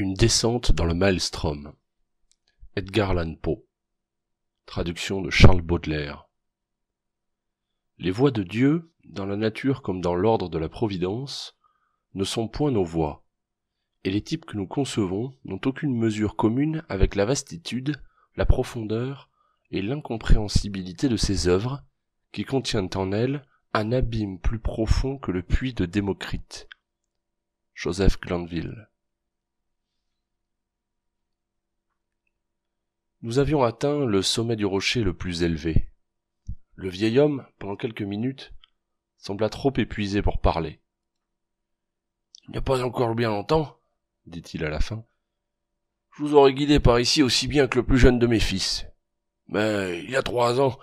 Une descente dans le maelstrom. Edgar Allan Poe. Traduction de Charles Baudelaire. Les voies de Dieu, dans la nature comme dans l'ordre de la Providence, ne sont point nos voies, et les types que nous concevons n'ont aucune mesure commune avec la vastitude, la profondeur et l'incompréhensibilité de ces œuvres, qui contiennent en elles un abîme plus profond que le puits de Démocrite. Joseph Glanville. Nous avions atteint le sommet du rocher le plus élevé. Le vieil homme, pendant quelques minutes, sembla trop épuisé pour parler. « Il n'y a pas encore bien longtemps, dit-il à la fin, je vous aurais guidé par ici aussi bien que le plus jeune de mes fils. Mais il y a 3 ans,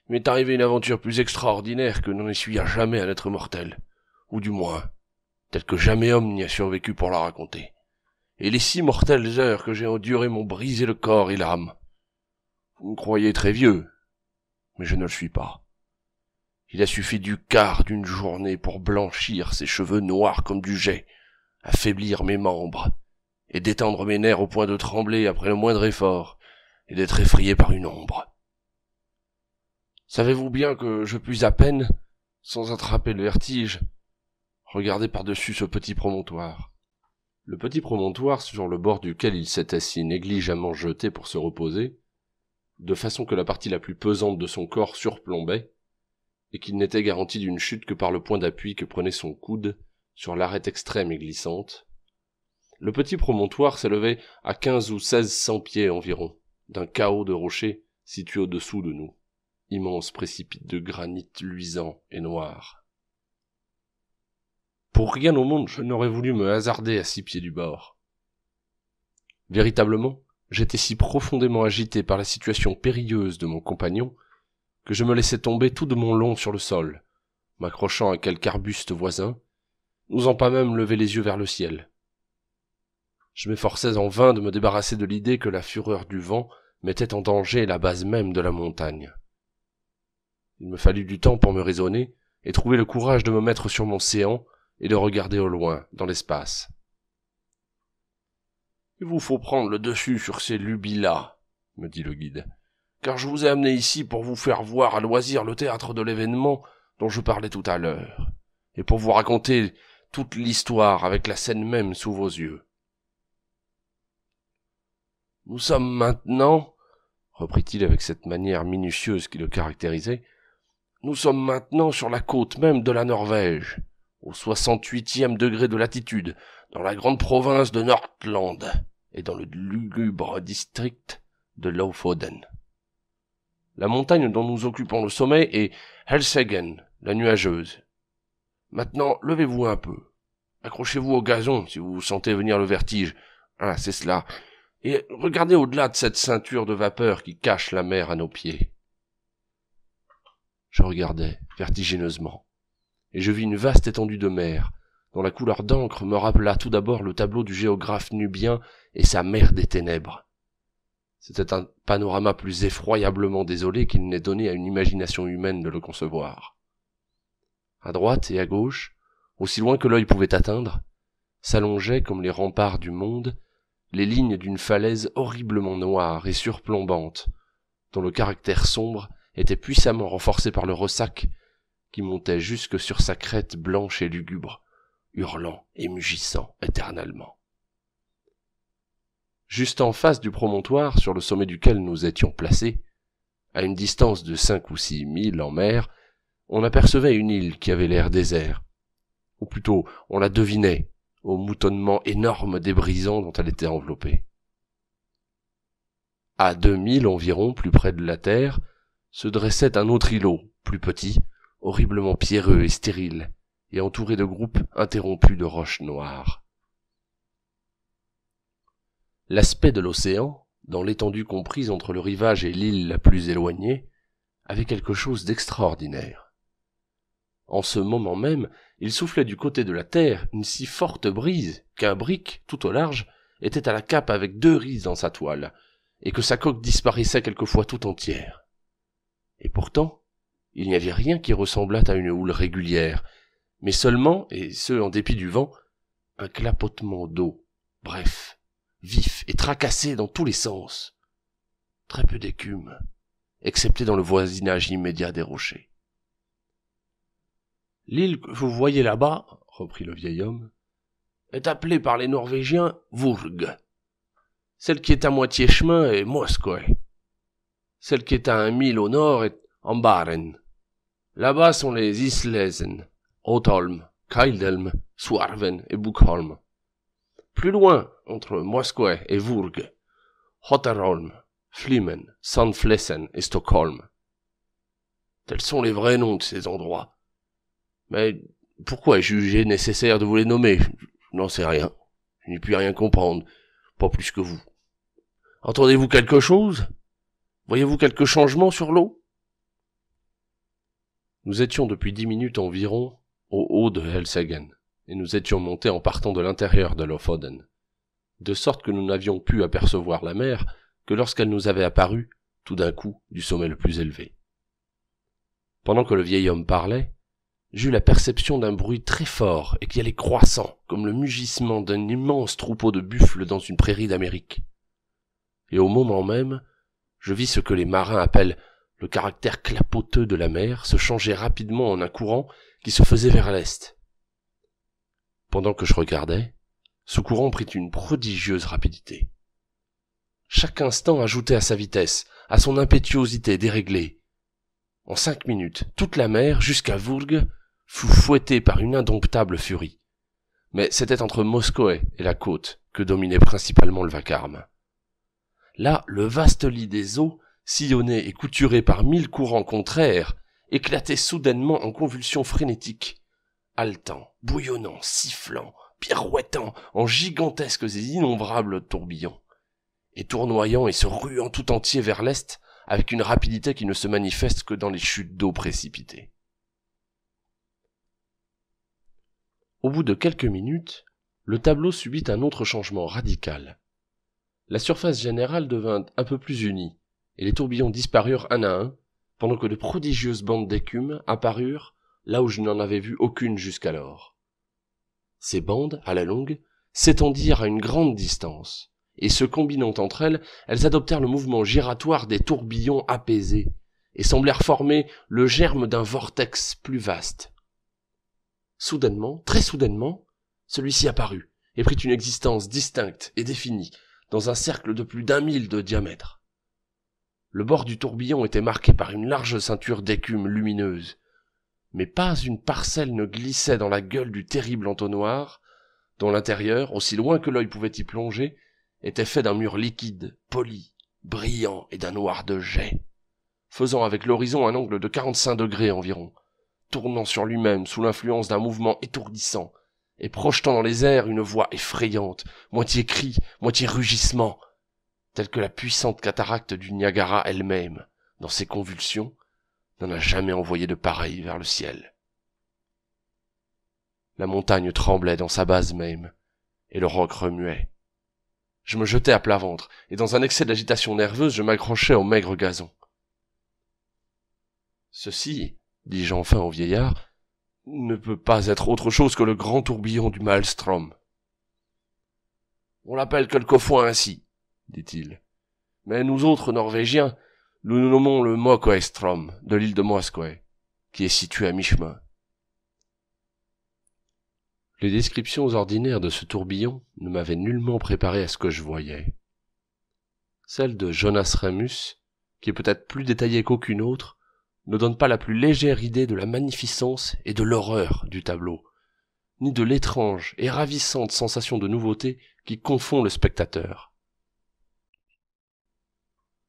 il m'est arrivé une aventure plus extraordinaire que n'en essuya jamais un être mortel, ou du moins, tel que jamais homme n'y a survécu pour la raconter. Et les 6 mortelles heures que j'ai endurées m'ont brisé le corps et l'âme. Vous me croyez très vieux, mais je ne le suis pas. Il a suffi du quart d'une journée pour blanchir ces cheveux noirs comme du jais, affaiblir mes membres, et détendre mes nerfs au point de trembler après le moindre effort, et d'être effrayé par une ombre. Savez-vous bien que je puis à peine, sans attraper le vertige, regarder par-dessus ce petit promontoire. Le petit promontoire sur le bord duquel il s'était si négligemment jeté pour se reposer, de façon que la partie la plus pesante de son corps surplombait, et qu'il n'était garanti d'une chute que par le point d'appui que prenait son coude sur l'arête extrême et glissante. Le petit promontoire s'élevait à 15 ou 1600 pieds environ, d'un chaos de rochers situé au-dessous de nous, immense précipite de granit luisant et noir. Pour rien au monde je n'aurais voulu me hasarder à 6 pieds du bord. Véritablement, j'étais si profondément agité par la situation périlleuse de mon compagnon que je me laissai tomber tout de mon long sur le sol, m'accrochant à quelque arbuste voisin, n'osant pas même lever les yeux vers le ciel. Je m'efforçais en vain de me débarrasser de l'idée que la fureur du vent mettait en danger la base même de la montagne. Il me fallut du temps pour me raisonner et trouver le courage de me mettre sur mon séant et de regarder au loin, dans l'espace. « Il vous faut prendre le dessus sur ces lubies-là, » me dit le guide, « car je vous ai amené ici pour vous faire voir à loisir le théâtre de l'événement dont je parlais tout à l'heure, et pour vous raconter toute l'histoire avec la scène même sous vos yeux. »« Nous sommes maintenant, » reprit-il avec cette manière minutieuse qui le caractérisait, « nous sommes maintenant sur la côte même de la Norvège, au 68e degré de latitude, dans la grande province de Nordland, et dans le lugubre district de Lofoden. La montagne dont nous occupons le sommet est Helseggen, la nuageuse. Maintenant, levez-vous un peu. Accrochez-vous au gazon si vous sentez venir le vertige. Ah, c'est cela. Et regardez au-delà de cette ceinture de vapeur qui cache la mer à nos pieds. Je regardais, vertigineusement, et je vis une vaste étendue de mer, dont la couleur d'encre me rappela tout d'abord le tableau du géographe nubien et sa mer des ténèbres. C'était un panorama plus effroyablement désolé qu'il n'est donné à une imagination humaine de le concevoir. À droite et à gauche, aussi loin que l'œil pouvait atteindre, s'allongeaient, comme les remparts du monde, les lignes d'une falaise horriblement noire et surplombante, dont le caractère sombre était puissamment renforcé par le ressac qui montait jusque sur sa crête blanche et lugubre, hurlant et mugissant éternellement. Juste en face du promontoire, sur le sommet duquel nous étions placés, à une distance de 5 ou 6 milles en mer, on apercevait une île qui avait l'air désert, ou plutôt on la devinait au moutonnement énorme des brisants dont elle était enveloppée. À 2 milles environ, plus près de la terre, se dressait un autre îlot, plus petit, horriblement pierreux et stérile, et entouré de groupes interrompus de roches noires. L'aspect de l'océan, dans l'étendue comprise entre le rivage et l'île la plus éloignée, avait quelque chose d'extraordinaire. En ce moment même, il soufflait du côté de la terre une si forte brise qu'un brick, tout au large, était à la cape avec 2 rises dans sa toile, et que sa coque disparaissait quelquefois tout entière. Et pourtant, il n'y avait rien qui ressemblât à une houle régulière, mais seulement, et ce en dépit du vent, un clapotement d'eau, bref, vif et tracassé dans tous les sens. Très peu d'écume, excepté dans le voisinage immédiat des rochers. L'île que vous voyez là-bas, reprit le vieil homme, est appelée par les Norvégiens Vurg. Celle qui est à moitié chemin est Moskoe. Celle qui est à 1 mille au nord est Ambaren. Là-bas sont les Islesen, Otholm, Kildhelm, Swarven et Bukholm. Plus loin, entre Moskoe et Vurg, Hotterholm, Flimen, Sandflessen et Stockholm. Tels sont les vrais noms de ces endroits. Mais pourquoi ai-je jugé nécessaire de vous les nommer? Je n'en sais rien. Je n'y puis rien comprendre, pas plus que vous. Entendez-vous quelque chose? Voyez-vous quelque changement sur l'eau? Nous étions depuis 10 minutes environ au haut de Helseggen, et nous étions montés en partant de l'intérieur de Lofoden, de sorte que nous n'avions pu apercevoir la mer que lorsqu'elle nous avait apparu, tout d'un coup, du sommet le plus élevé. Pendant que le vieil homme parlait, j'eus la perception d'un bruit très fort et qui allait croissant, comme le mugissement d'un immense troupeau de buffles dans une prairie d'Amérique. Et au moment même, je vis ce que les marins appellent le caractère clapoteux de la mer se changer rapidement en un courant qui se faisait vers l'est. Pendant que je regardais, ce courant prit une prodigieuse rapidité. Chaque instant ajoutait à sa vitesse, à son impétuosité déréglée. En 5 minutes, toute la mer, jusqu'à Vurg, fut fouettée par une indomptable furie. Mais c'était entre Moskoe et la côte que dominait principalement le vacarme. Là, le vaste lit des eaux, sillonné et couturé par 1000 courants contraires, éclatait soudainement en convulsions frénétiques, haletant, bouillonnant, sifflant, pirouettant en gigantesques et innombrables tourbillons, et tournoyant et se ruant tout entier vers l'est avec une rapidité qui ne se manifeste que dans les chutes d'eau précipitées. Au bout de quelques minutes, le tableau subit un autre changement radical. La surface générale devint un peu plus unie, et les tourbillons disparurent un à un, pendant que de prodigieuses bandes d'écume apparurent là où je n'en avais vu aucune jusqu'alors. Ces bandes, à la longue, s'étendirent à une grande distance, et se combinant entre elles, elles adoptèrent le mouvement giratoire des tourbillons apaisés, et semblèrent former le germe d'un vortex plus vaste. Soudainement, très soudainement, celui-ci apparut, et prit une existence distincte et définie, dans un cercle de plus d'1 mille de diamètre. Le bord du tourbillon était marqué par une large ceinture d'écume lumineuse, mais pas une parcelle ne glissait dans la gueule du terrible entonnoir, dont l'intérieur, aussi loin que l'œil pouvait y plonger, était fait d'un mur liquide, poli, brillant et d'un noir de jet, faisant avec l'horizon un angle de 45 degrés environ, tournant sur lui-même sous l'influence d'un mouvement étourdissant, et projetant dans les airs une voix effrayante, moitié cri, moitié rugissement, telle que la puissante cataracte du Niagara elle-même, dans ses convulsions, n'en a jamais envoyé de pareil vers le ciel. La montagne tremblait dans sa base même, et le roc remuait. Je me jetai à plat ventre, et dans un excès d'agitation nerveuse, je m'accrochai au maigre gazon. Ceci, dis-je enfin au vieillard, ne peut pas être autre chose que le grand tourbillon du Maelstrom. On l'appelle quelquefois ainsi, dit-il. Mais nous autres Norvégiens, nous nous nommons le Mokoestrom de l'île de Moskoe, qui est située à mi-chemin. Les descriptions ordinaires de ce tourbillon ne m'avaient nullement préparé à ce que je voyais. Celle de Jonas Remus, qui est peut-être plus détaillée qu'aucune autre, ne donne pas la plus légère idée de la magnificence et de l'horreur du tableau, ni de l'étrange et ravissante sensation de nouveauté qui confond le spectateur.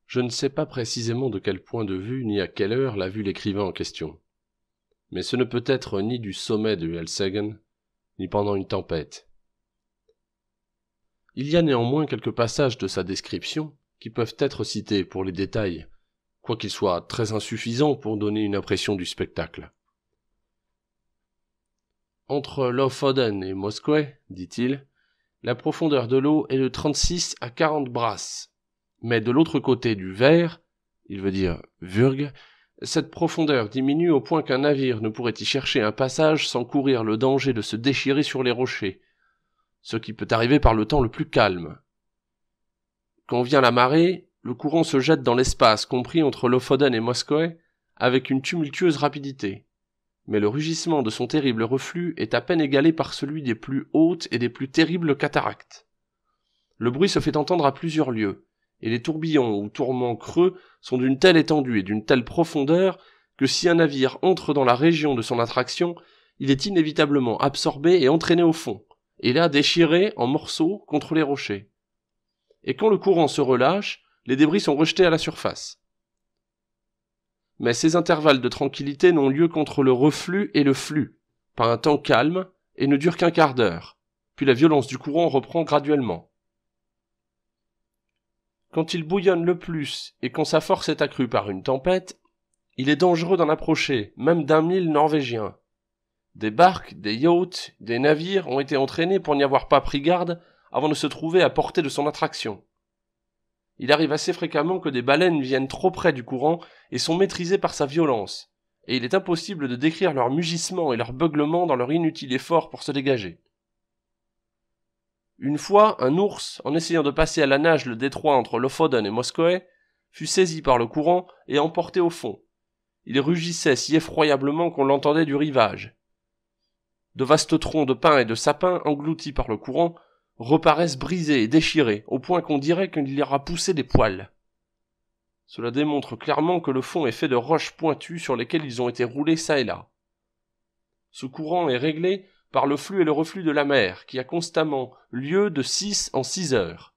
Je ne sais pas précisément de quel point de vue ni à quelle heure l'a vu l'écrivain en question, mais ce ne peut être ni du sommet de Helseggen, ni pendant une tempête. Il y a néanmoins quelques passages de sa description qui peuvent être cités pour les détails, quoiqu'ils soient très insuffisants pour donner une impression du spectacle. Entre Lofoden et Moskoe, dit-il, la profondeur de l'eau est de 36 à 40 brasses, mais de l'autre côté du verre, il veut dire Vurg, cette profondeur diminue au point qu'un navire ne pourrait y chercher un passage sans courir le danger de se déchirer sur les rochers, ce qui peut arriver par le temps le plus calme. quand vient la marée, le courant se jette dans l'espace compris entre Lofoden et Moskoe avec une tumultueuse rapidité. Mais le rugissement de son terrible reflux est à peine égalé par celui des plus hautes et des plus terribles cataractes. Le bruit se fait entendre à plusieurs lieues, et les tourbillons ou tourments creux sont d'une telle étendue et d'une telle profondeur que si un navire entre dans la région de son attraction, il est inévitablement absorbé et entraîné au fond, et là déchiré en morceaux contre les rochers. Et quand le courant se relâche, les débris sont rejetés à la surface. Mais ces intervalles de tranquillité n'ont lieu qu'entre le reflux et le flux, par un temps calme, et ne durent qu'un quart d'heure, puis la violence du courant reprend graduellement. Quand il bouillonne le plus et quand sa force est accrue par une tempête, il est dangereux d'en approcher, même d'un île norvégien. Des barques, des yachts, des navires ont été entraînés pour n'y avoir pas pris garde avant de se trouver à portée de son attraction. Il arrive assez fréquemment que des baleines viennent trop près du courant et sont maîtrisées par sa violence, et il est impossible de décrire leur mugissement et leur beuglement dans leur inutile effort pour se dégager. Une fois, un ours, en essayant de passer à la nage le détroit entre Lofoden et Moskoe, fut saisi par le courant et emporté au fond. Il rugissait si effroyablement qu'on l'entendait du rivage. De vastes troncs de pins et de sapins, engloutis par le courant, reparaissent brisés et déchirés, au point qu'on dirait qu'il leur a poussé des poils. Cela démontre clairement que le fond est fait de roches pointues sur lesquelles ils ont été roulés çà et là. Ce courant est réglé par le flux et le reflux de la mer, qui a constamment lieu de 6 en 6 heures.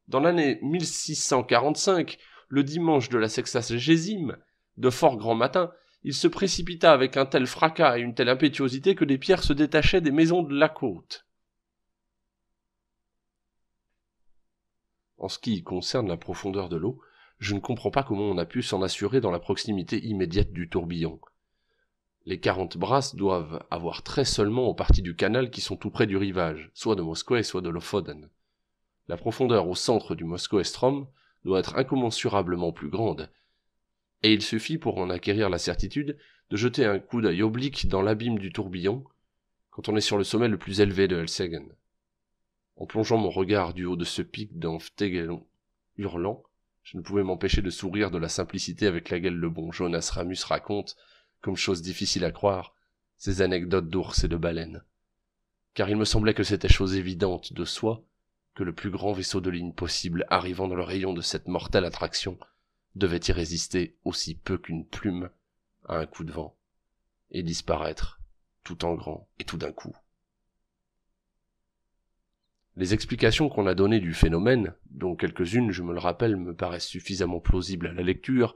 Dans l'année 1645, le dimanche de la sexagésime, de fort grand matin, il se précipita avec un tel fracas et une telle impétuosité que des pierres se détachaient des maisons de la côte. En ce qui concerne la profondeur de l'eau, je ne comprends pas comment on a pu s'en assurer dans la proximité immédiate du tourbillon. Les 40 brasses doivent avoir trait seulement aux parties du canal qui sont tout près du rivage, soit de Moskoe, soit de Lofoden. La profondeur au centre du Moskoe-Strom doit être incommensurablement plus grande, et il suffit pour en acquérir la certitude de jeter un coup d'œil oblique dans l'abîme du tourbillon quand on est sur le sommet le plus élevé de Helseggen. En plongeant mon regard du haut de ce pic d'Amftegeln hurlant, je ne pouvais m'empêcher de sourire de la simplicité avec laquelle le bon Jonas Ramus raconte, comme chose difficile à croire, ces anecdotes d'ours et de baleines. Car il me semblait que c'était chose évidente de soi que le plus grand vaisseau de ligne possible arrivant dans le rayon de cette mortelle attraction devait y résister aussi peu qu'une plume à un coup de vent, et disparaître tout en grand et tout d'un coup. Les explications qu'on a données du phénomène, dont quelques-unes, je me le rappelle, me paraissent suffisamment plausibles à la lecture,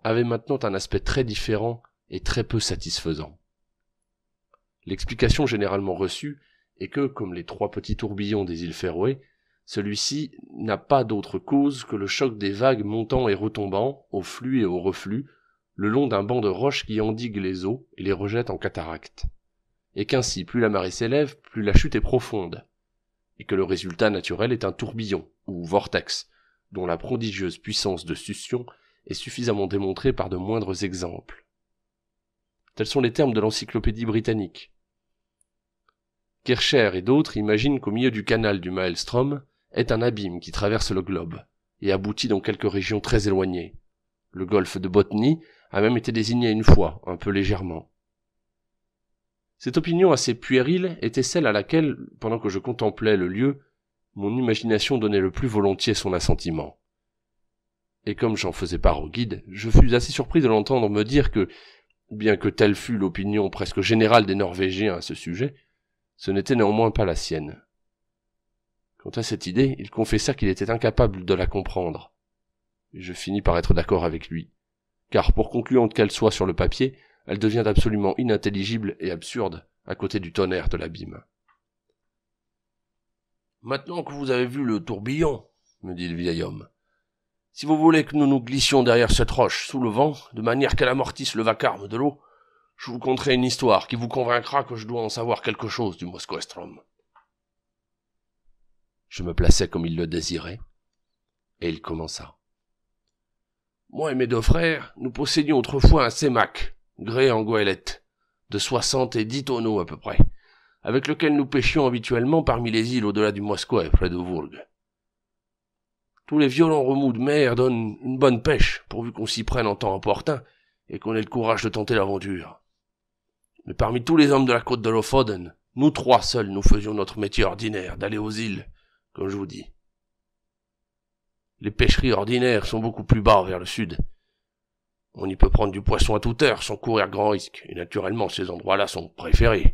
avaient maintenant un aspect très différent et très peu satisfaisant. L'explication généralement reçue est que, comme les 3 petits tourbillons des îles Féroé, celui-ci n'a pas d'autre cause que le choc des vagues montant et retombant, au flux et au reflux, le long d'un banc de roches qui endigue les eaux et les rejette en cataracte, et qu'ainsi plus la marée s'élève, plus la chute est profonde, et que le résultat naturel est un tourbillon, ou vortex, dont la prodigieuse puissance de succion est suffisamment démontrée par de moindres exemples. Tels sont les termes de l'encyclopédie britannique. Kircher et d'autres imaginent qu'au milieu du canal du Maelstrom est un abîme qui traverse le globe, et aboutit dans quelques régions très éloignées. Le golfe de Botnie a même été désigné une fois, un peu légèrement. Cette opinion assez puérile était celle à laquelle, pendant que je contemplais le lieu, mon imagination donnait le plus volontiers son assentiment. Et comme j'en faisais part au guide, je fus assez surpris de l'entendre me dire que, bien que telle fût l'opinion presque générale des Norvégiens à ce sujet, ce n'était néanmoins pas la sienne. Quant à cette idée, il confessa qu'il était incapable de la comprendre. Et je finis par être d'accord avec lui, car pour concluante qu'elle soit sur le papier, elle devient absolument inintelligible et absurde à côté du tonnerre de l'abîme. « Maintenant que vous avez vu le tourbillon, me dit le vieil homme, si vous voulez que nous nous glissions derrière cette roche sous le vent, de manière qu'elle amortisse le vacarme de l'eau, je vous conterai une histoire qui vous convaincra que je dois en savoir quelque chose du Moskoe-Strom. » Je me plaçai comme il le désirait, et il commença. « Moi et mes 2 frères, nous possédions autrefois un sémac, gré en goélette, de 60 et 10 tonneaux à peu près, avec lequel nous pêchions habituellement parmi les îles au-delà du Moskoe, près de Vurg. Tous les violents remous de mer donnent une bonne pêche, pourvu qu'on s'y prenne en temps opportun, et qu'on ait le courage de tenter l'aventure. Mais parmi tous les hommes de la côte de Lofoden, nous 3 seuls nous faisions notre métier ordinaire, d'aller aux îles, comme je vous dis. Les pêcheries ordinaires sont beaucoup plus bas vers le sud. On y peut prendre du poisson à toute heure sans courir grand risque, et naturellement ces endroits-là sont préférés.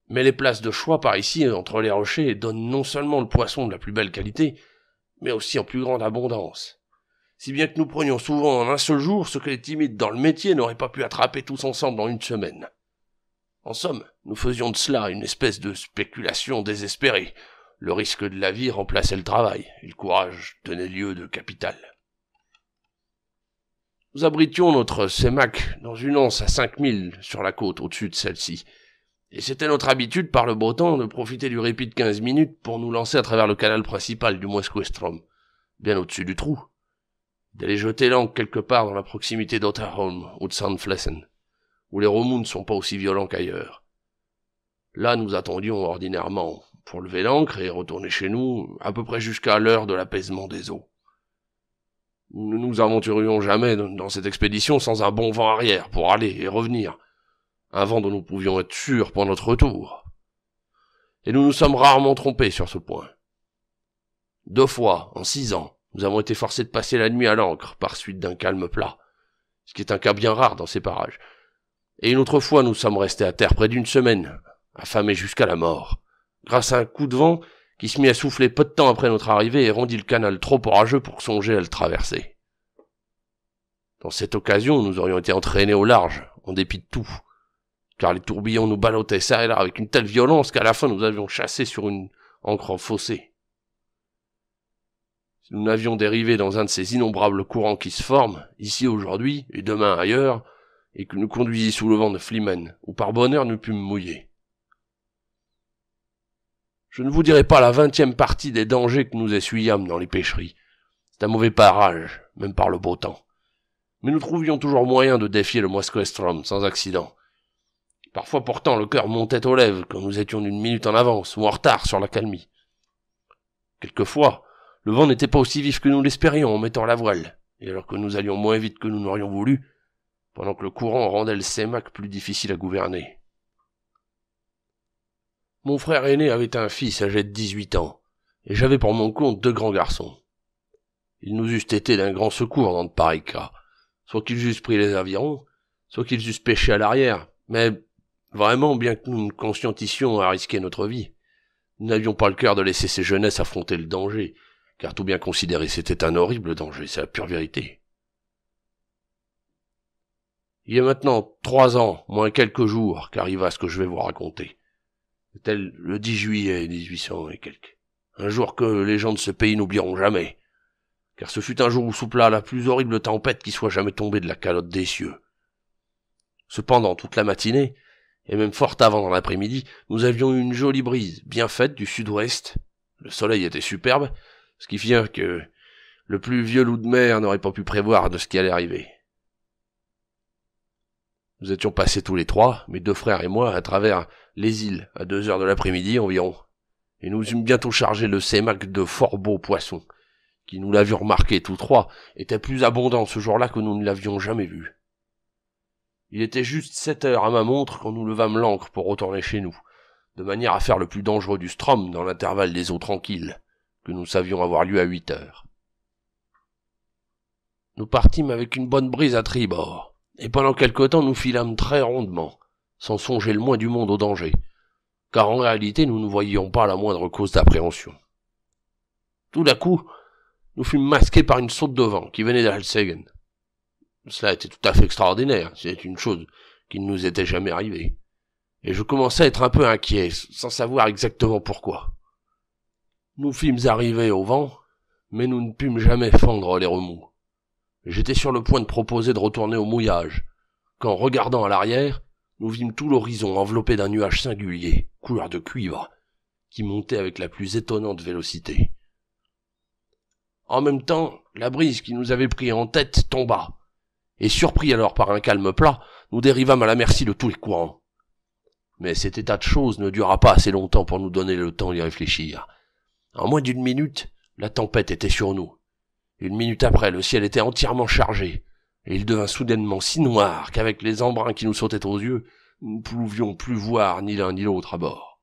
Mais les places de choix par ici, entre les rochers, donnent non seulement le poisson de la plus belle qualité, mais aussi en plus grande abondance. Si bien que nous prenions souvent en un seul jour ce que les timides dans le métier n'auraient pas pu attraper tous ensemble en une semaine. En somme, nous faisions de cela une espèce de spéculation désespérée. Le risque de la vie remplaçait le travail, et le courage tenait lieu de capital. Nous abritions notre sémac dans une anse à 5000 sur la côte au-dessus de celle-ci, et c'était notre habitude par le beau temps de profiter du répit de 15 minutes pour nous lancer à travers le canal principal du Moskoestrom, bien au-dessus du trou, d'aller jeter l'ancre quelque part dans la proximité d'Otterholm ou de Sandflessen, où les remous ne sont pas aussi violents qu'ailleurs. Là nous attendions ordinairement pour lever l'ancre et retourner chez nous à peu près jusqu'à l'heure de l'apaisement des eaux. Nous ne nous aventurions jamais dans cette expédition sans un bon vent arrière pour aller et revenir, un vent dont nous pouvions être sûrs pour notre retour. Et nous nous sommes rarement trompés sur ce point. 2 fois, en 6 ans, nous avons été forcés de passer la nuit à l'ancre par suite d'un calme plat, ce qui est un cas bien rare dans ces parages. Et une autre fois, nous sommes restés à terre près d'une semaine, affamés jusqu'à la mort, grâce à un coup de vent qui se mit à souffler peu de temps après notre arrivée et rendit le canal trop orageux pour songer à le traverser. Dans cette occasion, nous aurions été entraînés au large, en dépit de tout, car les tourbillons nous ballottaient çà et là avec une telle violence qu'à la fin nous avions chassé sur une ancre fossée. Si nous n'avions dérivé dans un de ces innombrables courants qui se forment, ici aujourd'hui et demain ailleurs, et que nous conduisit sous le vent de Flimen, où par bonheur nous pûmes mouiller. Je ne vous dirai pas la 20e partie des dangers que nous essuyâmes dans les pêcheries. C'est un mauvais parage, même par le beau temps. Mais nous trouvions toujours moyen de défier le Moskoestrom sans accident. Parfois pourtant le cœur montait aux lèvres quand nous étions d'une minute en avance ou en retard sur l'accalmie. Quelquefois, le vent n'était pas aussi vif que nous l'espérions en mettant la voile, et alors que nous allions moins vite que nous n'aurions voulu, pendant que le courant rendait le sémac plus difficile à gouverner. Mon frère aîné avait un fils âgé de 18 ans, et j'avais pour mon compte 2 grands garçons. Ils nous eussent été d'un grand secours dans de pareils cas, soit qu'ils eussent pris les avirons, soit qu'ils eussent pêché à l'arrière, mais vraiment, bien que nous nous conscientissions à risquer notre vie, nous n'avions pas le cœur de laisser ces jeunesses affronter le danger, car tout bien considéré, c'était un horrible danger, c'est la pure vérité. Il y a maintenant 3 ans, moins quelques jours, qu'arriva ce que je vais vous raconter. C'était le 10 juillet 1800 et quelques. Un jour que les gens de ce pays n'oublieront jamais, car ce fut un jour où soupla la plus horrible tempête qui soit jamais tombée de la calotte des cieux. Cependant, toute la matinée, et même fort avant dans l'après-midi, nous avions eu une jolie brise, bien faite du sud-ouest. Le soleil était superbe, ce qui fit que le plus vieux loup de mer n'aurait pas pu prévoir de ce qui allait arriver. Nous étions passés tous les 3, mes 2 frères et moi, à travers les îles, à 2 heures de l'après-midi environ, et nous eûmes bientôt chargé le sémac de fort beaux poissons, qui, nous l'avions remarqué tous 3, étaient plus abondants ce jour-là que nous ne l'avions jamais vu. Il était juste 7 heures à ma montre quand nous levâmes l'ancre pour retourner chez nous, de manière à faire le plus dangereux du Strom dans l'intervalle des eaux tranquilles, que nous savions avoir lieu à 8 heures. Nous partîmes avec une bonne brise à tribord, et pendant quelque temps nous filâmes très rondement, sans songer le moins du monde au danger, car en réalité nous ne voyions pas la moindre cause d'appréhension. Tout d'un coup, nous fûmes masqués par une saute de vent qui venait d'Alsegen. Cela était tout à fait extraordinaire, c'est une chose qui ne nous était jamais arrivée, et je commençais à être un peu inquiet, sans savoir exactement pourquoi. Nous fîmes arriver au vent, mais nous ne pûmes jamais fendre les remous. J'étais sur le point de proposer de retourner au mouillage, quand, regardant à l'arrière, nous vîmes tout l'horizon enveloppé d'un nuage singulier, couleur de cuivre, qui montait avec la plus étonnante vélocité. En même temps, la brise qui nous avait pris en tête tomba, et surpris alors par un calme plat, nous dérivâmes à la merci de tous les courants. Mais cet état de choses ne dura pas assez longtemps pour nous donner le temps d'y réfléchir. En moins d'1 minute, la tempête était sur nous, Une minute après, le ciel était entièrement chargé, et il devint soudainement si noir qu'avec les embruns qui nous sautaient aux yeux, nous ne pouvions plus voir ni l'un ni l'autre à bord.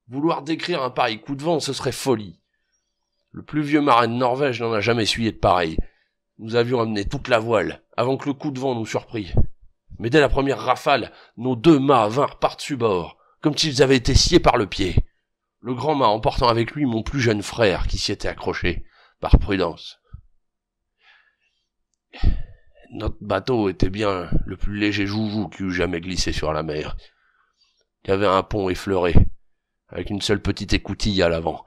Vouloir décrire un pareil coup de vent, ce serait folie. Le plus vieux marin de Norvège n'en a jamais essuyé de pareil. Nous avions amené toute la voile, avant que le coup de vent nous surprît. Mais dès la première rafale, nos 2 mâts vinrent par-dessus bord, comme s'ils avaient été sciés par le pied. Le grand mât emportant avec lui mon plus jeune frère, qui s'y était accroché, par prudence. Notre bateau était bien le plus léger joujou qui eût jamais glissé sur la mer. Il y avait un pont effleuré, avec une seule petite écoutille à l'avant,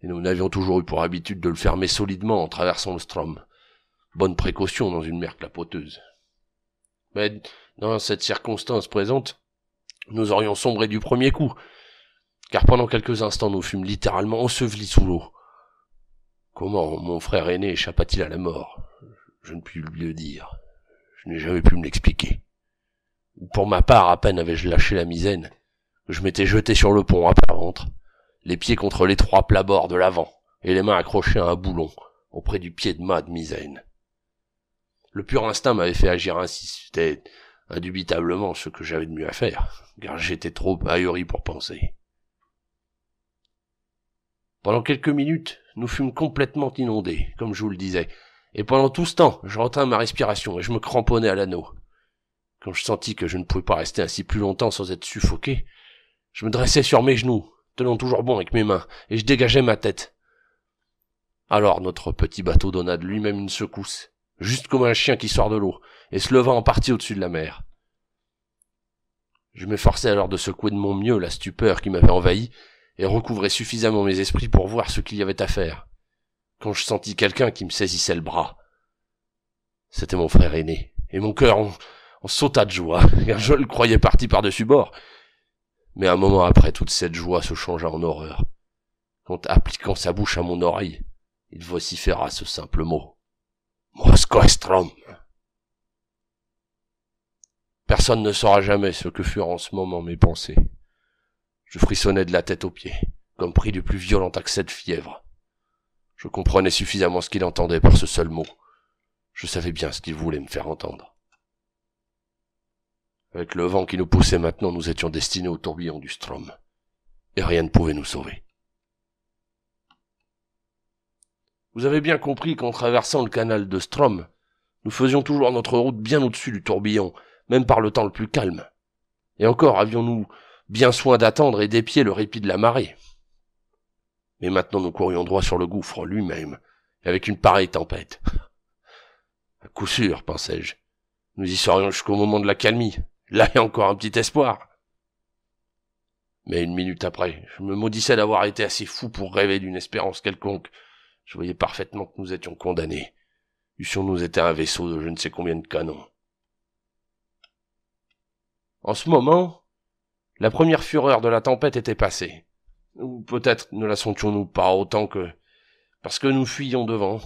et nous n'avions toujours eu pour habitude de le fermer solidement en traversant le Strom. Bonne précaution dans une mer clapoteuse. Mais dans cette circonstance présente, nous aurions sombré du premier coup, car pendant quelques instants nous fûmes littéralement ensevelis sous l'eau. Comment mon frère aîné échappa-t-il à la mort? Je ne puis le dire. Je n'ai jamais pu me l'expliquer. Pour ma part, à peine avais-je lâché la misaine, que je m'étais jeté sur le pont à plat ventre, les pieds contre l'étroit plat-bord de l'avant, et les mains accrochées à un boulon, auprès du pied de mât de misaine. Le pur instinct m'avait fait agir ainsi, c'était indubitablement ce que j'avais de mieux à faire, car j'étais trop ahuri pour penser. Pendant quelques minutes, nous fûmes complètement inondés, comme je vous le disais, et pendant tout ce temps, je retins ma respiration et je me cramponnais à l'anneau. Quand je sentis que je ne pouvais pas rester ainsi plus longtemps sans être suffoqué, je me dressai sur mes genoux, tenant toujours bon avec mes mains, et je dégageai ma tête. Alors notre petit bateau donna de lui-même une secousse, juste comme un chien qui sort de l'eau, et se leva en partie au-dessus de la mer. Je m'efforçai alors de secouer de mon mieux la stupeur qui m'avait envahi, et recouvrai suffisamment mes esprits pour voir ce qu'il y avait à faire, quand je sentis quelqu'un qui me saisissait le bras. C'était mon frère aîné, et mon cœur en sauta de joie, car je le croyais parti par-dessus bord. Mais un moment après, toute cette joie se changea en horreur, quand, appliquant sa bouche à mon oreille, il vociféra ce simple mot. « Moskoestrom !» Personne ne saura jamais ce que furent en ce moment mes pensées. Je frissonnais de la tête aux pieds, comme pris du plus violent accès de fièvre. Je comprenais suffisamment ce qu'il entendait par ce seul mot. Je savais bien ce qu'il voulait me faire entendre. Avec le vent qui nous poussait maintenant, nous étions destinés au tourbillon du Strom, et rien ne pouvait nous sauver. Vous avez bien compris qu'en traversant le canal de Strom, nous faisions toujours notre route bien au-dessus du tourbillon, même par le temps le plus calme. Et encore avions-nous bien soin d'attendre et d'épier le répit de la marée. Mais maintenant nous courions droit sur le gouffre lui-même, avec une pareille tempête. À coup sûr, pensais-je, nous y serions jusqu'au moment de la calmie. Là est encore un petit espoir. Mais une minute après, je me maudissais d'avoir été assez fou pour rêver d'une espérance quelconque. Je voyais parfaitement que nous étions condamnés. Eussions-nous été un vaisseau de je ne sais combien de canons. En ce moment, la première fureur de la tempête était passée. Ou peut-être ne la sentions-nous pas autant que parce que nous fuyions devant.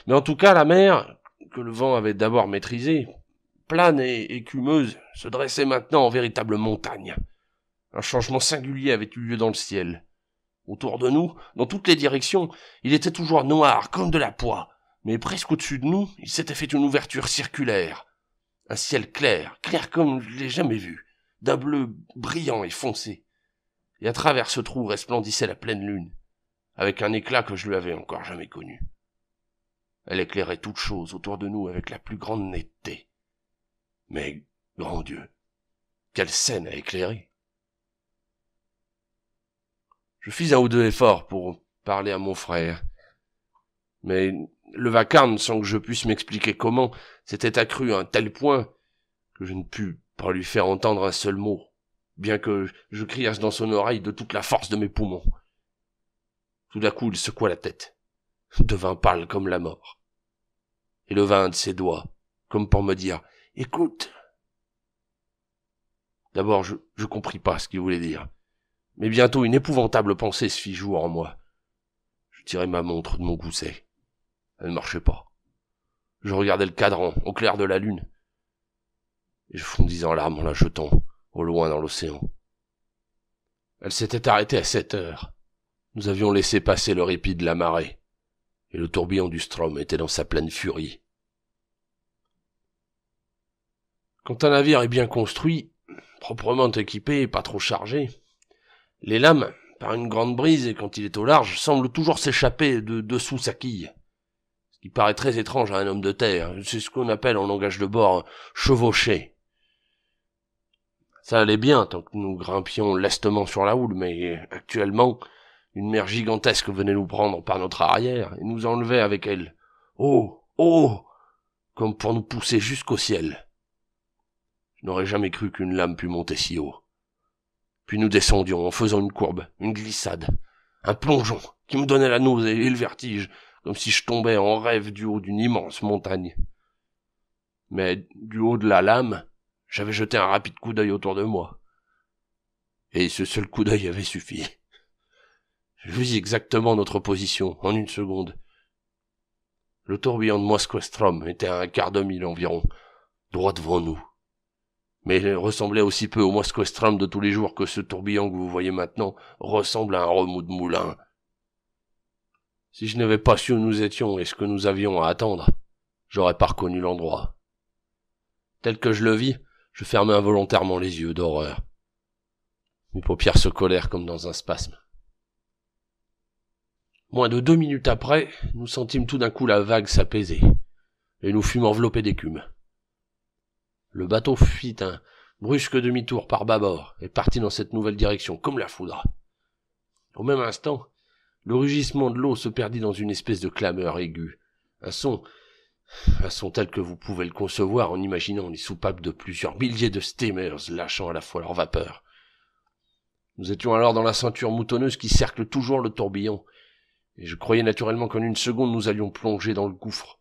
Mais en tout cas, la mer, que le vent avait d'abord maîtrisée, plane et écumeuse, se dressait maintenant en véritable montagne. Un changement singulier avait eu lieu dans le ciel. Autour de nous, dans toutes les directions, il était toujours noir, comme de la poix, mais presque au-dessus de nous, il s'était fait une ouverture circulaire. Un ciel clair, clair comme je l'ai jamais vu, d'un bleu brillant et foncé. Et à travers ce trou resplendissait la pleine lune, avec un éclat que je lui avais encore jamais connu. Elle éclairait toutes choses autour de nous avec la plus grande netteté. Mais, grand Dieu, quelle scène à éclairer! Je fis un ou deux efforts pour parler à mon frère, mais le vacarme, sans que je puisse m'expliquer comment, s'était accru à un tel point que je ne pus pas lui faire entendre un seul mot, bien que je criasse dans son oreille de toute la force de mes poumons. Tout d'un coup, il secoua la tête, devint pâle comme la mort, et leva un de ses doigts, comme pour me dire « Écoute !» D'abord, je compris pas ce qu'il voulait dire, mais bientôt une épouvantable pensée se fit jour en moi. Je tirai ma montre de mon gousset. Elle ne marchait pas. Je regardais le cadran, au clair de la lune, et je fondis en larmes en la jetant, au loin dans l'océan. Elle s'était arrêtée à 7 heures. Nous avions laissé passer le répit de la marée. et le tourbillon du Strom était dans sa pleine furie. Quand un navire est bien construit, proprement équipé et pas trop chargé, les lames, par une grande brise et quand il est au large, semblent toujours s'échapper de dessous sa quille. Ce qui paraît très étrange à un homme de terre, c'est ce qu'on appelle en langage de bord chevaucher. Ça allait bien tant que nous grimpions lestement sur la houle, mais actuellement, une mer gigantesque venait nous prendre par notre arrière et nous enlevait avec elle. Oh, oh, comme pour nous pousser jusqu'au ciel. Je n'aurais jamais cru qu'une lame pût monter si haut. Puis nous descendions en faisant une courbe, une glissade, un plongeon qui me donnait la nausée et le vertige, comme si je tombais en rêve du haut d'une immense montagne. Mais du haut de la lame, j'avais jeté un rapide coup d'œil autour de moi. Et ce seul coup d'œil avait suffi. Je vis exactement notre position, en une seconde. Le tourbillon de Moskva-Strom était à un quart de mille environ, droit devant nous. Mais il ressemblait aussi peu au Moskva-Strom de tous les jours que ce tourbillon que vous voyez maintenant ressemble à un remous de moulin. Si je n'avais pas su où nous étions et ce que nous avions à attendre, j'aurais pas reconnu l'endroit. Tel que je le vis, je fermai involontairement les yeux d'horreur. Mes paupières se collèrent comme dans un spasme. Moins de 2 minutes après, nous sentîmes tout d'un coup la vague s'apaiser, et nous fûmes enveloppés d'écume. Le bateau fit un brusque demi-tour par bâbord et partit dans cette nouvelle direction, comme la foudre. Au même instant, le rugissement de l'eau se perdit dans une espèce de clameur aiguë, un son tel que vous pouvez le concevoir en imaginant les soupapes de plusieurs milliers de steamers lâchant à la fois leur vapeur. Nous étions alors dans la ceinture moutonneuse qui cercle toujours le tourbillon, et je croyais naturellement qu'en une seconde nous allions plonger dans le gouffre,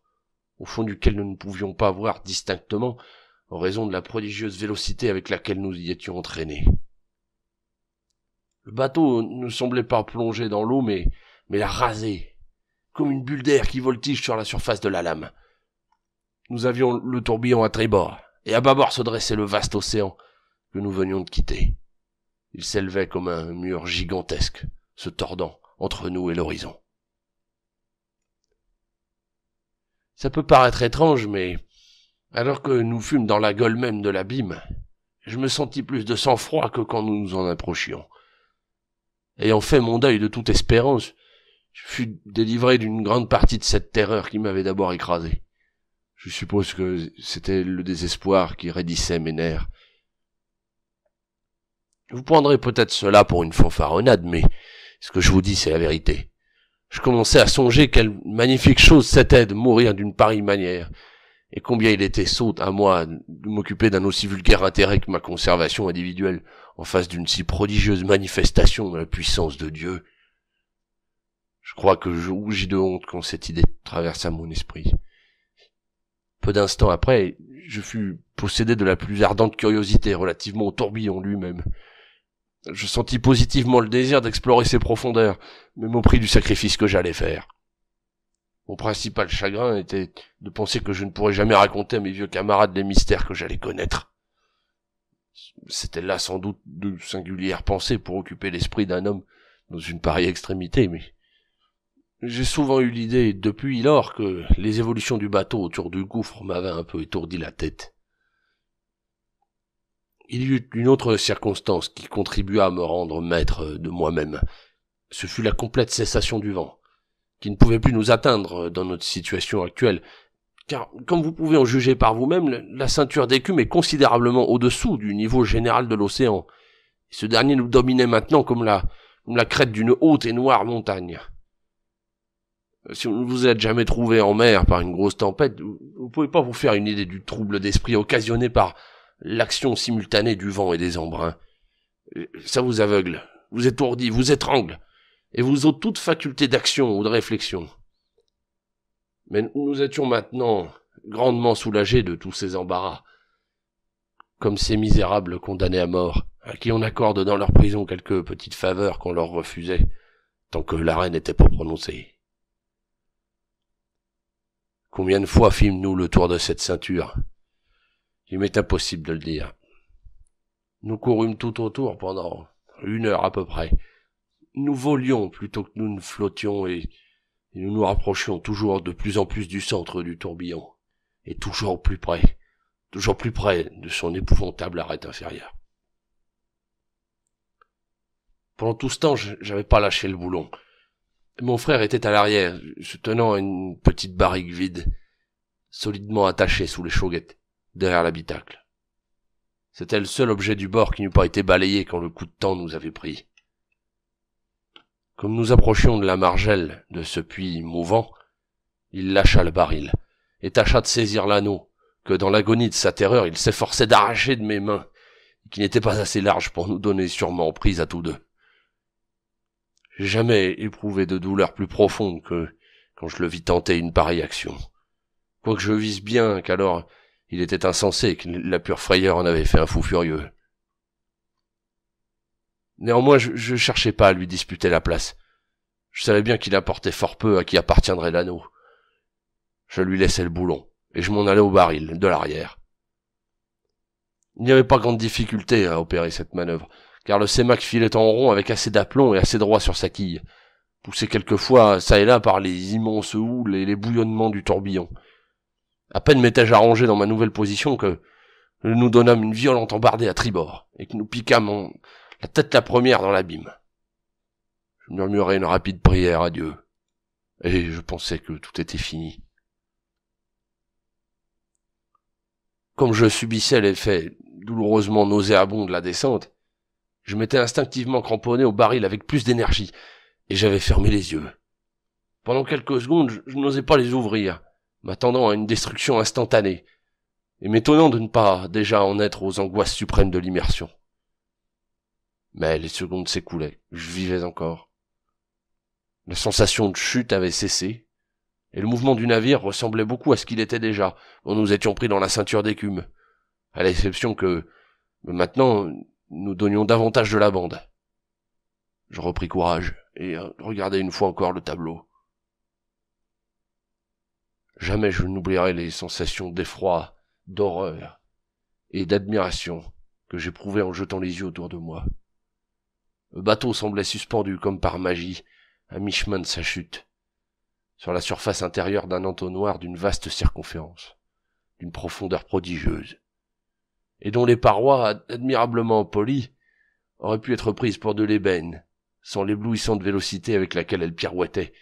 au fond duquel nous ne pouvions pas voir distinctement, en raison de la prodigieuse vélocité avec laquelle nous y étions entraînés. Le bateau ne semblait pas plonger dans l'eau, mais la raser, comme une bulle d'air qui voltige sur la surface de la lame. Nous avions le tourbillon à tribord, et à bâbord se dressait le vaste océan que nous venions de quitter. Il s'élevait comme un mur gigantesque, se tordant entre nous et l'horizon. Ça peut paraître étrange, mais alors que nous fûmes dans la gueule même de l'abîme, je me sentis plus de sang-froid que quand nous nous en approchions. Ayant fait mon deuil de toute espérance, je fus délivré d'une grande partie de cette terreur qui m'avait d'abord écrasé. Je suppose que c'était le désespoir qui raidissait mes nerfs. Vous prendrez peut-être cela pour une fanfaronnade, mais ce que je vous dis, c'est la vérité. Je commençais à songer quelle magnifique chose c'était de mourir d'une pareille manière, et combien il était sot à moi de m'occuper d'un aussi vulgaire intérêt que ma conservation individuelle en face d'une si prodigieuse manifestation de la puissance de Dieu. Je crois que je rougis de honte quand cette idée traversa mon esprit. Peu d'instants après, je fus possédé de la plus ardente curiosité relativement au tourbillon lui-même. Je sentis positivement le désir d'explorer ses profondeurs, même au prix du sacrifice que j'allais faire. Mon principal chagrin était de penser que je ne pourrais jamais raconter à mes vieux camarades les mystères que j'allais connaître. C'était là sans doute de singulières pensées pour occuper l'esprit d'un homme dans une pareille extrémité, mais j'ai souvent eu l'idée depuis lors que les évolutions du bateau autour du gouffre m'avaient un peu étourdi la tête. Il y eut une autre circonstance qui contribua à me rendre maître de moi-même. Ce fut la complète cessation du vent, qui ne pouvait plus nous atteindre dans notre situation actuelle, car, comme vous pouvez en juger par vous-même, la ceinture d'écume est considérablement au-dessous du niveau général de l'océan. Ce dernier nous dominait maintenant comme la crête d'une haute et noire montagne. Si vous ne vous êtes jamais trouvé en mer par une grosse tempête, vous pouvez pas vous faire une idée du trouble d'esprit occasionné par l'action simultanée du vent et des embruns. Ça vous aveugle, vous étourdit, vous étrangle, et vous ôte toute faculté d'action ou de réflexion. Mais nous étions maintenant grandement soulagés de tous ces embarras, comme ces misérables condamnés à mort, à qui on accorde dans leur prison quelques petites faveurs qu'on leur refusait, tant que l'arrêt n'était pas prononcé. Combien de fois fîmes-nous le tour de cette ceinture? Il m'est impossible de le dire. Nous courûmes tout autour pendant 1 heure à peu près. Nous volions plutôt que nous ne flottions, et et nous nous rapprochions toujours de plus en plus du centre du tourbillon, et toujours plus près de son épouvantable arête inférieure. Pendant tout ce temps, j'avais pas lâché le boulon. Mon frère était à l'arrière, se tenant à une petite barrique vide, solidement attachée sous les chauguettes, derrière l'habitacle. C'était le seul objet du bord qui n'eût pas été balayé quand le coup de temps nous avait pris. Comme nous approchions de la margelle de ce puits mouvant, il lâcha le baril, et tâcha de saisir l'anneau, que dans l'agonie de sa terreur il s'efforçait d'arracher de mes mains, et qui n'était pas assez large pour nous donner sûrement prise à tous deux. J'ai jamais éprouvé de douleur plus profonde que quand je le vis tenter une pareille action. Quoique je visse bien qu'alors il était insensé, que la pure frayeur en avait fait un fou furieux. Néanmoins, je cherchais pas à lui disputer la place. Je savais bien qu'il importait fort peu à qui appartiendrait l'anneau. Je lui laissai le boulon, et je m'en allai au baril, de l'arrière. Il n'y avait pas grande difficulté à opérer cette manœuvre, car le sémac filait en rond avec assez d'aplomb et assez droit sur sa quille, poussé quelquefois çà et là par les immenses houles et les bouillonnements du tourbillon. À peine m'étais-je arrangé dans ma nouvelle position que nous nous donnâmes une violente embardée à tribord, et que nous piquâmes la tête la première dans l'abîme. Je murmurai une rapide prière à Dieu, et je pensais que tout était fini. Comme je subissais l'effet douloureusement nauséabond de la descente, je m'étais instinctivement cramponné au baril avec plus d'énergie, et j'avais fermé les yeux. Pendant quelques secondes, je n'osais pas les ouvrir, m'attendant à une destruction instantanée, et m'étonnant de ne pas déjà en être aux angoisses suprêmes de l'immersion. Mais les secondes s'écoulaient, je vivais encore. La sensation de chute avait cessé, et le mouvement du navire ressemblait beaucoup à ce qu'il était déjà, quand nous étions pris dans la ceinture d'écume, à l'exception que, maintenant, nous donnions davantage de la bande. Je repris courage, et regardai une fois encore le tableau. Jamais je n'oublierai les sensations d'effroi, d'horreur et d'admiration que j'éprouvais en jetant les yeux autour de moi. Le bateau semblait suspendu comme par magie, à mi-chemin de sa chute, sur la surface intérieure d'un entonnoir d'une vaste circonférence, d'une profondeur prodigieuse, et dont les parois, admirablement polies, auraient pu être prises pour de l'ébène, sans l'éblouissante vélocité avec laquelle elles pirouettaient,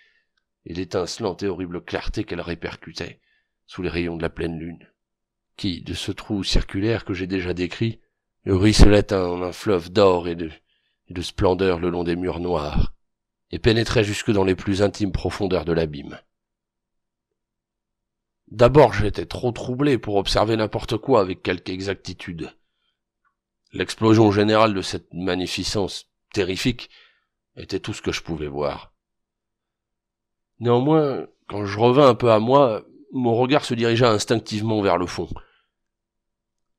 et l'étincelante et horrible clarté qu'elles répercutaient sous les rayons de la pleine lune, qui, de ce trou circulaire que j'ai déjà décrit, ruisselait en un fleuve d'or et de splendeur le long des murs noirs, et pénétrait jusque dans les plus intimes profondeurs de l'abîme. D'abord j'étais trop troublé pour observer n'importe quoi avec quelque exactitude. L'explosion générale de cette magnificence terrifique était tout ce que je pouvais voir. Néanmoins, quand je revins un peu à moi, mon regard se dirigea instinctivement vers le fond.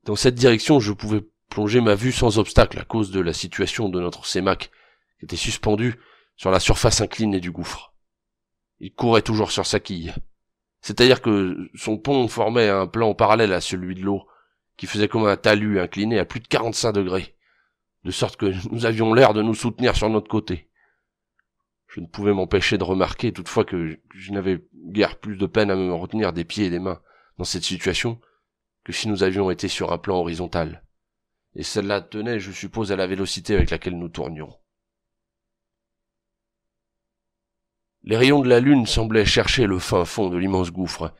Dans cette direction, je pouvais plonger ma vue sans obstacle à cause de la situation de notre sémac, qui était suspendu sur la surface inclinée du gouffre. Il courait toujours sur sa quille. C'est-à-dire que son pont formait un plan parallèle à celui de l'eau, qui faisait comme un talus incliné à plus de 45 degrés, de sorte que nous avions l'air de nous soutenir sur notre côté. Je ne pouvais m'empêcher de remarquer toutefois que je n'avais guère plus de peine à me retenir des pieds et des mains dans cette situation que si nous avions été sur un plan horizontal. Et celle-là tenait, je suppose, à la vélocité avec laquelle nous tournions. Les rayons de la lune semblaient chercher le fin fond de l'immense gouffre.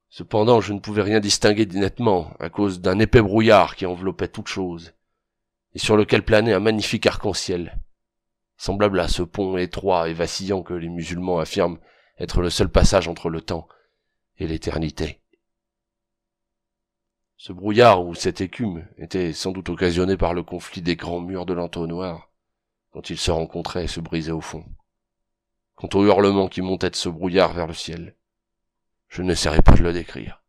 Cependant, je ne pouvais rien distinguer nettement à cause d'un épais brouillard qui enveloppait toute chose, et sur lequel planait un magnifique arc-en-ciel, semblable à ce pont étroit et vacillant que les musulmans affirment être le seul passage entre le temps et l'éternité. Ce brouillard ou cette écume était sans doute occasionné par le conflit des grands murs de l'entonnoir, quand ils se rencontraient et se brisaient au fond. Quant au hurlement qui montait de ce brouillard vers le ciel, je n'essaierai pas de le décrire.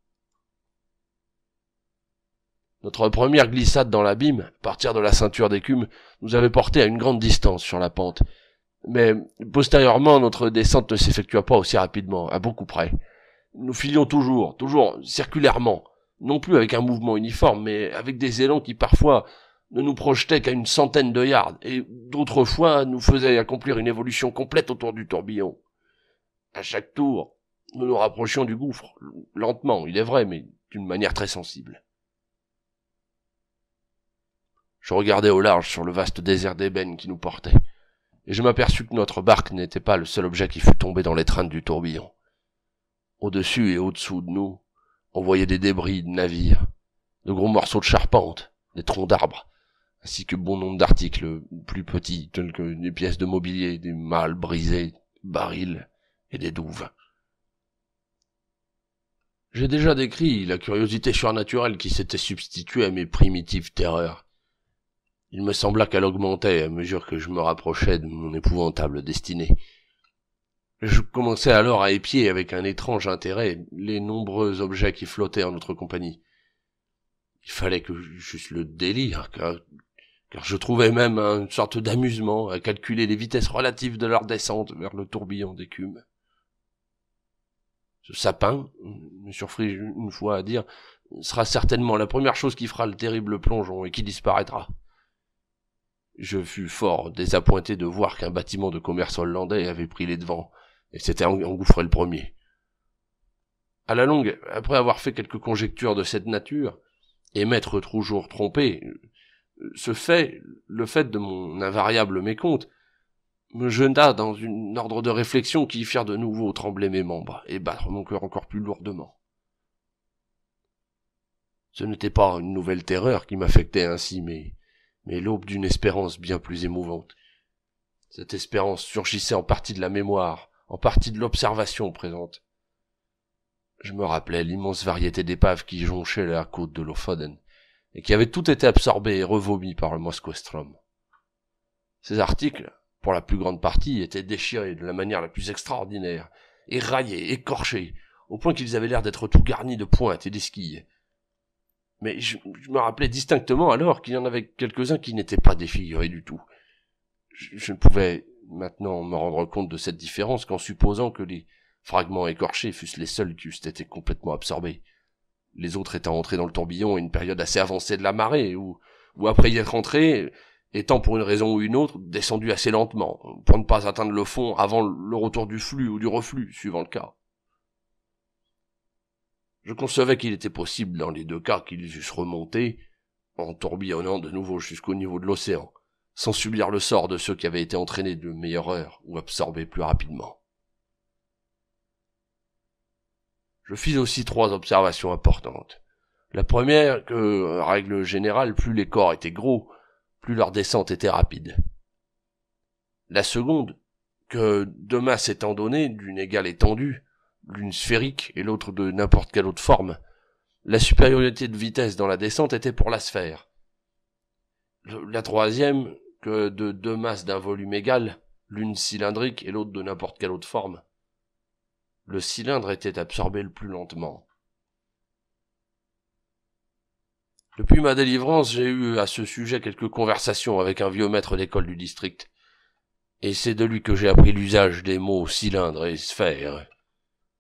Notre première glissade dans l'abîme, à partir de la ceinture d'écume, nous avait porté à une grande distance sur la pente. Mais, postérieurement, notre descente ne s'effectua pas aussi rapidement, à beaucoup près. Nous filions toujours circulairement, non plus avec un mouvement uniforme, mais avec des élans qui parfois ne nous projetaient qu'à une centaine de yards, et d'autres fois nous faisaient accomplir une évolution complète autour du tourbillon. À chaque tour, nous nous rapprochions du gouffre, lentement, il est vrai, mais d'une manière très sensible. Je regardais au large sur le vaste désert d'ébène qui nous portait, et je m'aperçus que notre barque n'était pas le seul objet qui fût tombé dans l'étreinte du tourbillon. Au-dessus et au-dessous de nous, on voyait des débris de navires, de gros morceaux de charpente, des troncs d'arbres, ainsi que bon nombre d'articles plus petits, tels que des pièces de mobilier, des malles brisées, des barils et des douves. J'ai déjà décrit la curiosité surnaturelle qui s'était substituée à mes primitives terreurs. Il me sembla qu'elle augmentait à mesure que je me rapprochais de mon épouvantable destinée. Je commençais alors à épier avec un étrange intérêt les nombreux objets qui flottaient en notre compagnie. Il fallait que j'eusse le délire, car je trouvais même une sorte d'amusement à calculer les vitesses relatives de leur descente vers le tourbillon d'écume. Ce sapin, me surpris une fois à dire, sera certainement la première chose qui fera le terrible plongeon et qui disparaîtra. Je fus fort désappointé de voir qu'un bâtiment de commerce hollandais avait pris les devants et s'était engouffré le premier. À la longue, après avoir fait quelques conjectures de cette nature, et m'être toujours trompé, le fait de mon invariable mécompte, me jeta dans une ordre de réflexion qui firent de nouveau trembler mes membres et battre mon cœur encore plus lourdement. Ce n'était pas une nouvelle terreur qui m'affectait ainsi, mais l'aube d'une espérance bien plus émouvante. Cette espérance surgissait en partie de la mémoire, en partie de l'observation présente. Je me rappelais l'immense variété d'épaves qui jonchaient la côte de Lofoden, et qui avaient toutes été absorbées et revomies par le Moskoestrom. Ces articles, pour la plus grande partie, étaient déchirés de la manière la plus extraordinaire, éraillés, écorchés, au point qu'ils avaient l'air d'être tout garnis de pointes et d'esquilles. Mais je me rappelais distinctement alors qu'il y en avait quelques-uns qui n'étaient pas défigurés du tout. Je ne pouvais maintenant me rendre compte de cette différence qu'en supposant que les fragments écorchés fussent les seuls qui eussent été complètement absorbés. Les autres étant entrés dans le tourbillon à une période assez avancée de la marée, ou après y être entrés, étant pour une raison ou une autre descendus assez lentement, pour ne pas atteindre le fond avant le retour du flux ou du reflux, suivant le cas. Je concevais qu'il était possible dans les deux cas qu'ils eussent remonté, en tourbillonnant de nouveau jusqu'au niveau de l'océan, sans subir le sort de ceux qui avaient été entraînés de meilleure heure ou absorbés plus rapidement. Je fis aussi 3 observations importantes. La première, que, règle générale, plus les corps étaient gros, plus leur descente était rapide. La seconde, que 2 masses étant données d'une égale étendue, l'une sphérique et l'autre de n'importe quelle autre forme, la supériorité de vitesse dans la descente était pour la sphère. La troisième, que de 2 masses d'un volume égal, l'une cylindrique et l'autre de n'importe quelle autre forme, le cylindre était absorbé le plus lentement. Depuis ma délivrance, j'ai eu à ce sujet quelques conversations avec un vieux maître d'école du district, et c'est de lui que j'ai appris l'usage des mots cylindre et sphère.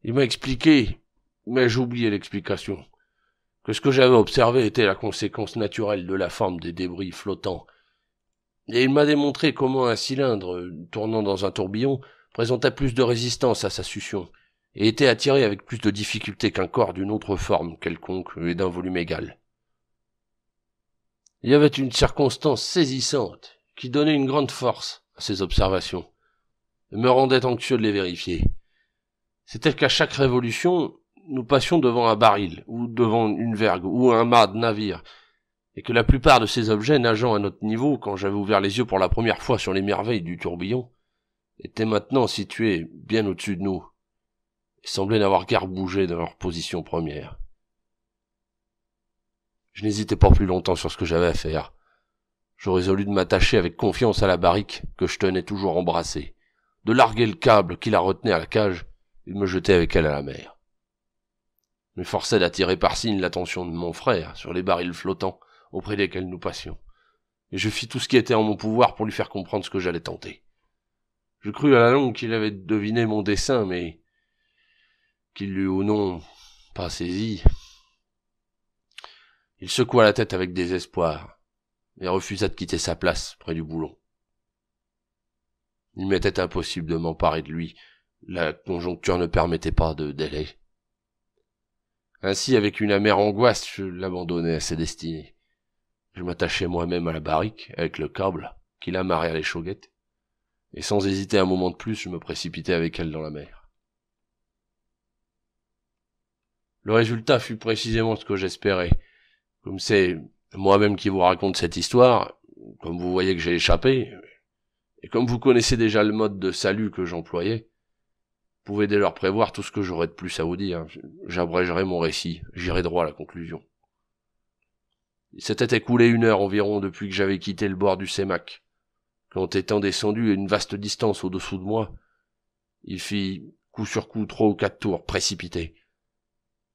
Il m'a expliqué, mais j'ai oublié l'explication, que ce que j'avais observé était la conséquence naturelle de la forme des débris flottants, et il m'a démontré comment un cylindre, tournant dans un tourbillon, présentait plus de résistance à sa succion, et était attiré avec plus de difficulté qu'un corps d'une autre forme quelconque et d'un volume égal. Il y avait une circonstance saisissante qui donnait une grande force à ces observations, et me rendait anxieux de les vérifier. C'était qu'à chaque révolution, nous passions devant un baril, ou devant une vergue, ou un mât de navire, et que la plupart de ces objets nageant à notre niveau, quand j'avais ouvert les yeux pour la première fois sur les merveilles du tourbillon, étaient maintenant situés bien au-dessus de nous, et semblaient n'avoir guère bougé de leur position première. Je n'hésitais pas plus longtemps sur ce que j'avais à faire. Je résolus de m'attacher avec confiance à la barrique que je tenais toujours embrassée, de larguer le câble qui la retenait à la cage et de me jeter avec elle à la mer. Je m'efforçais d'attirer par signe l'attention de mon frère sur les barils flottants auprès desquels nous passions, et je fis tout ce qui était en mon pouvoir pour lui faire comprendre ce que j'allais tenter. Je crus à la longue qu'il avait deviné mon dessein, mais qu'il l'eût ou non pas saisi. Il secoua la tête avec désespoir, et refusa de quitter sa place près du boulon. Il m'était impossible de m'emparer de lui La conjoncture ne permettait pas de délai. Ainsi, avec une amère angoisse, je l'abandonnai à ses destinées. Je m'attachai moi-même à la barrique, avec le câble, qui l'amarrait à l'échauguette, et sans hésiter un moment de plus, je me précipitai avec elle dans la mer. Le résultat fut précisément ce que j'espérais. Comme c'est moi-même qui vous raconte cette histoire, comme vous voyez que j'ai échappé, et comme vous connaissez déjà le mode de salut que j'employais, vous pouvez dès lors prévoir tout ce que j'aurai de plus à vous dire. J'abrégerai mon récit, j'irai droit à la conclusion. Il s'était écoulé 1 heure environ depuis que j'avais quitté le bord du Sémac, quand étant descendu à une vaste distance au-dessous de moi, il fit coup sur coup 3 ou 4 tours précipités,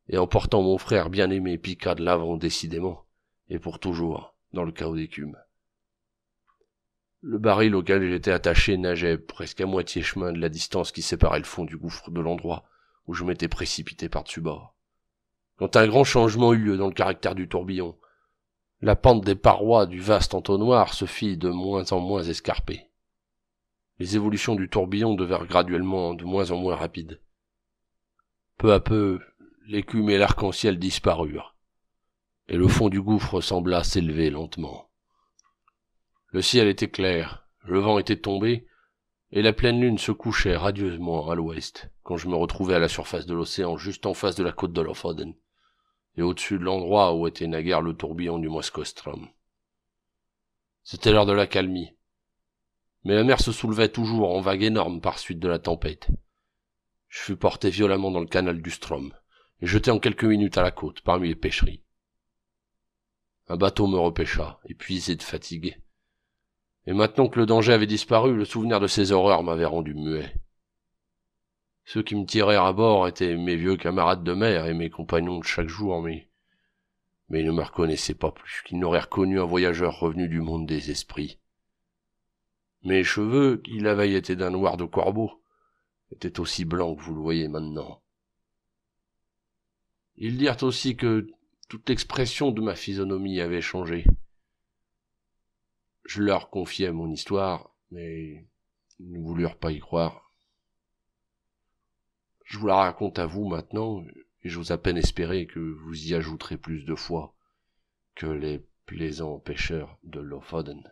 et emportant mon frère bien-aimé piqua de l'avant décidément, et pour toujours, dans le chaos d'écume. Le baril auquel j'étais attaché nageait presque à moitié chemin de la distance qui séparait le fond du gouffre de l'endroit où je m'étais précipité par-dessus bord. Quand un grand changement eut lieu dans le caractère du tourbillon, la pente des parois du vaste entonnoir se fit de moins en moins escarpée. Les évolutions du tourbillon devinrent graduellement de moins en moins rapides. Peu à peu, l'écume et l'arc-en-ciel disparurent, et le fond du gouffre sembla s'élever lentement. Le ciel était clair, le vent était tombé, et la pleine lune se couchait radieusement à l'ouest, quand je me retrouvai à la surface de l'océan, juste en face de la côte de Lofoden, et au-dessus de l'endroit où était naguère le tourbillon du Moskostrom. C'était l'heure de l'accalmie, mais la mer se soulevait toujours en vagues énormes par suite de la tempête. Je fus porté violemment dans le canal du Strom, et jeté en quelques minutes à la côte, parmi les pêcheries. Un bateau me repêcha, épuisé de fatigue. Et maintenant que le danger avait disparu, le souvenir de ces horreurs m'avait rendu muet. Ceux qui me tirèrent à bord étaient mes vieux camarades de mer et mes compagnons de chaque jour, mais ils ne me reconnaissaient pas plus qu'ils n'auraient reconnu un voyageur revenu du monde des esprits. Mes cheveux, qui la veille étaient d'un noir de corbeau, étaient aussi blancs que vous le voyez maintenant. Ils dirent aussi que toute l'expression de ma physionomie avait changé. Je leur confiai mon histoire, mais ils ne voulurent pas y croire. Je vous la raconte à vous maintenant, et j'ose à peine espérer que vous y ajouterez plus de foi que les plaisants pêcheurs de Lofoden.